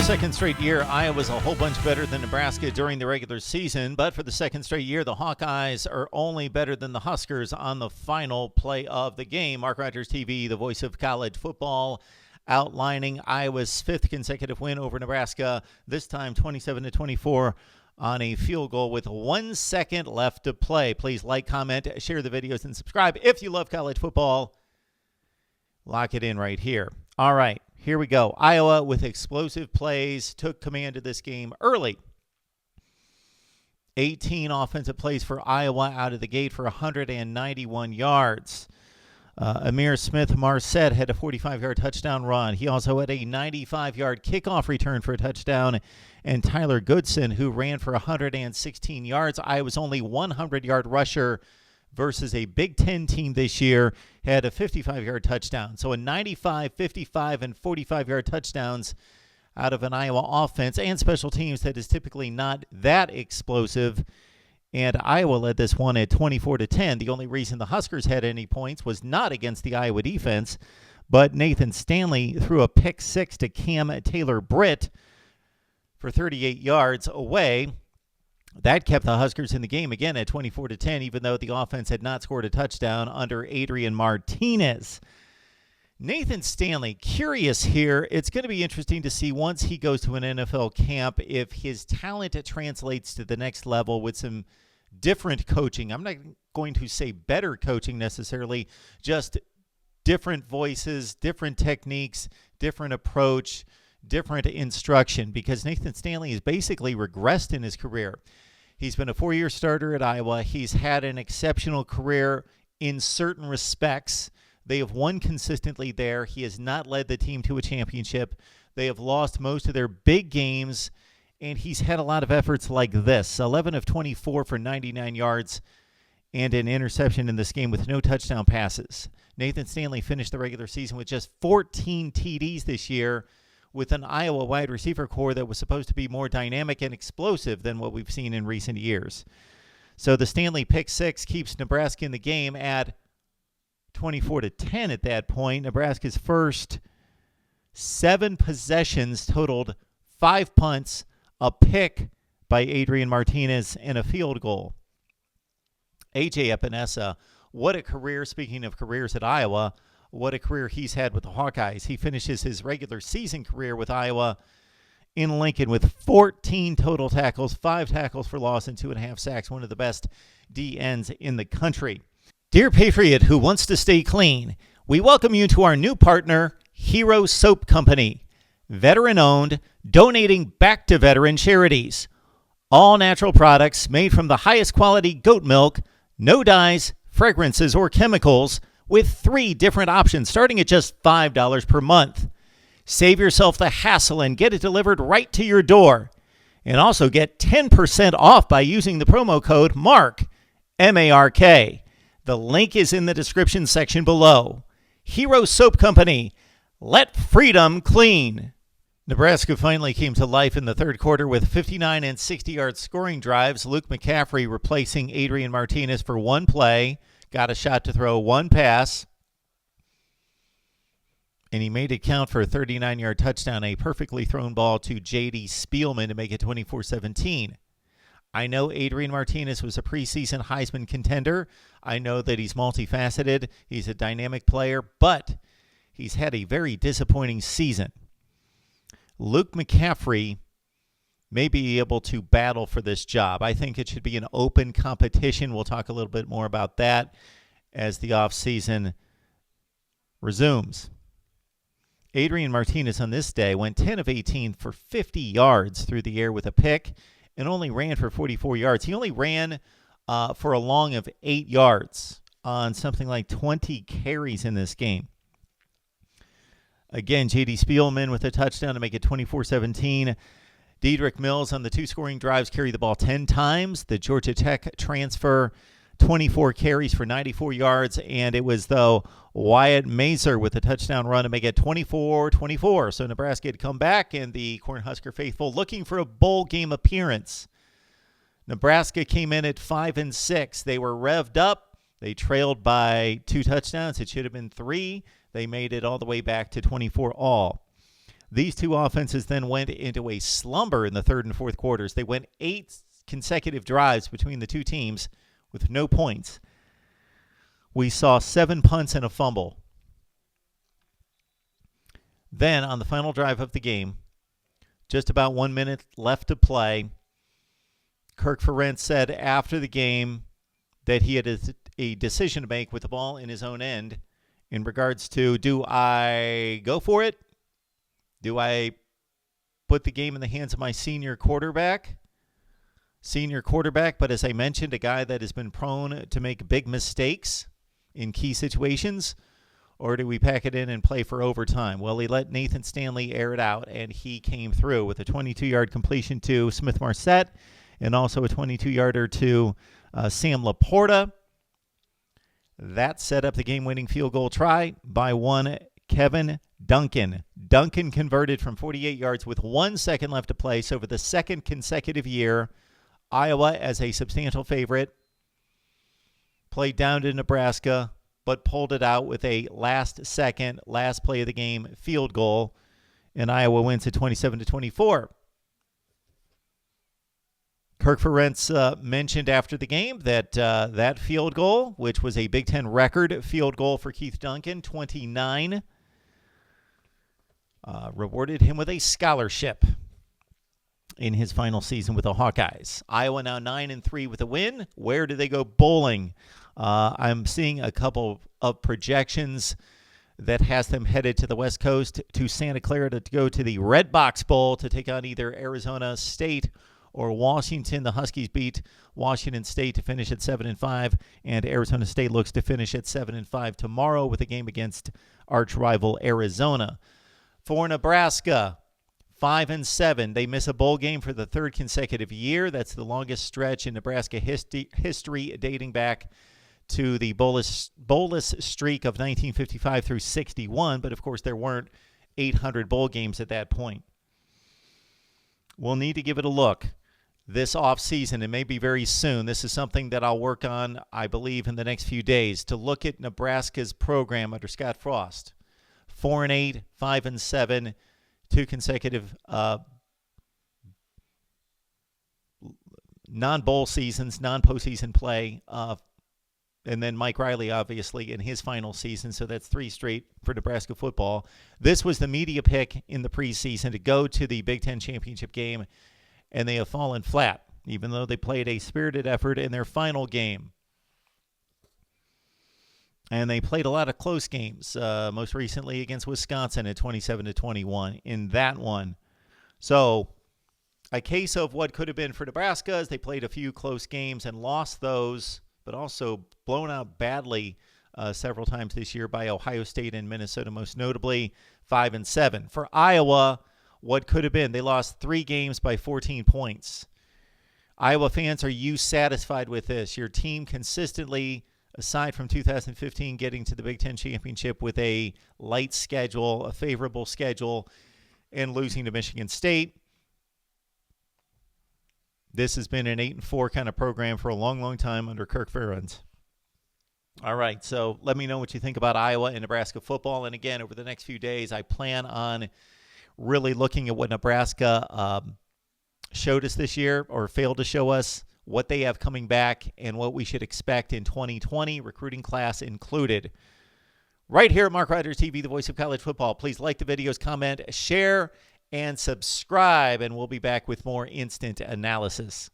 second straight year, Iowa's a whole bunch better than Nebraska during the regular season, but for the second straight year, the Hawkeyes are only better than the Huskers on the final play of the game. MarkRogersTV, the voice of college football, outlining Iowa's fifth consecutive win over Nebraska, this time 27-24 on a field goal with 1 second left to play. Please like, comment, share the videos, and subscribe if you love college football. Lock it in right here. All right. Here we go. Iowa, with explosive plays, took command of this game early. 18 offensive plays for Iowa out of the gate for 191 yards. Amir Smith-Marsette had a 45-yard touchdown run. He also had a 95-yard kickoff return for a touchdown. And Tyler Goodson, who ran for 116 yards. Iowa's only 100-yard rusher versus a Big Ten team this year, had a 55-yard touchdown. So a 95, 55, and 45-yard touchdowns out of an Iowa offense and special teams that is typically not that explosive. And Iowa led this one at 24-10. The only reason the Huskers had any points was not against the Iowa defense, but Nathan Stanley threw a pick six to Cam Taylor-Britt for 38 yards away. That kept the Huskers in the game again at 24-10, even though the offense had not scored a touchdown under Adrian Martinez. Nathan Stanley, curious here. It's going to be interesting to see once he goes to an NFL camp if his talent translates to the next level with some different coaching. I'm not going to say better coaching necessarily, just different voices, different techniques, different approach, different instruction, because Nathan Stanley has basically regressed in his career. He's been a 4-year starter at Iowa. He's had an exceptional career in certain respects. They have won consistently there. He has not led the team to a championship. They have lost most of their big games, and he's had a lot of efforts like this. 11 of 24 for 99 yards and an interception in this game with no touchdown passes. Nathan Stanley finished the regular season with just 14 TDs this year, with an Iowa wide receiver core that was supposed to be more dynamic and explosive than what we've seen in recent years. So the Stanley pick six keeps Nebraska in the game at 24-10 at that point. Nebraska's first 7 possessions totaled 5 punts, a pick by Adrian Martinez, and a field goal. A.J. Epinesa, what a career, speaking of careers at Iowa, what a career he's had with the Hawkeyes. He finishes his regular season career with Iowa in Lincoln with 14 total tackles, 5 tackles for loss, and 2.5 sacks, one of the best DNs in the country. Dear Patriot who wants to stay clean, we welcome you to our new partner, Hero Soap Company. Veteran-owned, donating back to veteran charities. All natural products made from the highest quality goat milk, no dyes, fragrances, or chemicals, with 3 different options starting at just $5 per month. Save yourself the hassle and get it delivered right to your door. And also get 10% off by using the promo code MARK, M-A-R-K. The link is in the description section below. Hero Soap Company. Let freedom clean. Nebraska finally came to life in the third quarter with 59 and 60-yard scoring drives. Luke McCaffrey replacing Adrian Martinez for 1 play. Got a shot to throw 1 pass, and he made it count for a 39-yard touchdown, a perfectly thrown ball to J.D. Spielman to make it 24-17. I know Adrian Martinez was a preseason Heisman contender. I know that he's multifaceted. He's a dynamic player, but he's had a very disappointing season. Luke McCaffrey may be able to battle for this job. I think it should be an open competition. We'll talk a little bit more about that as the offseason resumes. Adrian Martinez on this day went 10 of 18 for 50 yards through the air with a pick and only ran for 44 yards. He only ran for a long of 8 yards on something like 20 carries in this game. Again, J.D. Spielman with a touchdown to make it 24-17. Dedrick Mills on the 2 scoring drives carried the ball 10 times. The Georgia Tech transfer, 24 carries for 94 yards. And it was, though, Wyatt Mazer with a touchdown run to make it 24-24. So Nebraska had come back, and the Cornhusker faithful looking for a bowl game appearance. Nebraska came in at 5-6. They were revved up. They trailed by 2 touchdowns. It should have been 3. They made it all the way back to 24 all. These two offenses then went into a slumber in the third and fourth quarters. They went 8 consecutive drives between the two teams with no points. We saw 7 punts and a fumble. Then, on the final drive of the game, just about 1 minute left to play, Kirk Ferentz said after the game that he had a decision to make with the ball in his own end in regards to, do I go for it? Do I put the game in the hands of my senior quarterback? But as I mentioned, a guy that has been prone to make big mistakes in key situations. Or do we pack it in and play for overtime? Well, he let Nathan Stanley air it out, and he came through with a 22-yard completion to Smith-Marsette and also a 22-yarder to Sam Laporta. That set up the game-winning field goal try by one Kevin Duncan. Duncan converted from 48 yards with 1 second left to play. So for the second consecutive year, Iowa, as a substantial favorite, played down to Nebraska, but pulled it out with a last play of the game field goal, and Iowa wins at 27-24. Kirk Ferentz mentioned after the game that that field goal, which was a Big Ten record field goal for Keith Duncan, 29, rewarded him with a scholarship in his final season with the Hawkeyes. Iowa now 9-3 with a win. Where do they go bowling? I'm seeing a couple of projections that has them headed to the West Coast, to Santa Clara to go to the Red Box Bowl to take on either Arizona State or Washington. The Huskies beat Washington State to finish at 7-5, and Arizona State looks to finish at 7-5 tomorrow with a game against arch rival Arizona. For Nebraska, 5-7. They miss a bowl game for the third consecutive year. That's the longest stretch in Nebraska history, dating back to the bowlless streak of 1955 through 61. But, of course, there weren't 800 bowl games at that point. We'll need to give it a look this offseason, and maybe very soon. This is something that I'll work on, I believe, in the next few days, to look at Nebraska's program under Scott Frost. 4-8, 5-7, 2 consecutive non-bowl seasons, non-postseason play, and then Mike Riley, obviously, in his final season. So that's 3 straight for Nebraska football. This was the media pick in the preseason to go to the Big Ten championship game, and they have fallen flat, even though they played a spirited effort in their final game. And they played a lot of close games, most recently against Wisconsin at 27-21 in that one. So a case of what could have been for Nebraska is they played a few close games and lost those, but also blown out badly several times this year by Ohio State and Minnesota, most notably 5-7. For Iowa, what could have been? They lost 3 games by 14 points. Iowa fans, are you satisfied with this? Your team consistently, aside from 2015, getting to the Big Ten championship with a light schedule, a favorable schedule, and losing to Michigan State. This has been an 8-4 kind of program for a long, long time under Kirk Ferentz. All right, so let me know what you think about Iowa and Nebraska football. And again, over the next few days, I plan on really looking at what Nebraska showed us this year, or failed to show us, what they have coming back, and what we should expect in 2020, recruiting class included. Right here at MarkRogersTV, the voice of college football. Please like the videos, comment, share, and subscribe, and we'll be back with more instant analysis.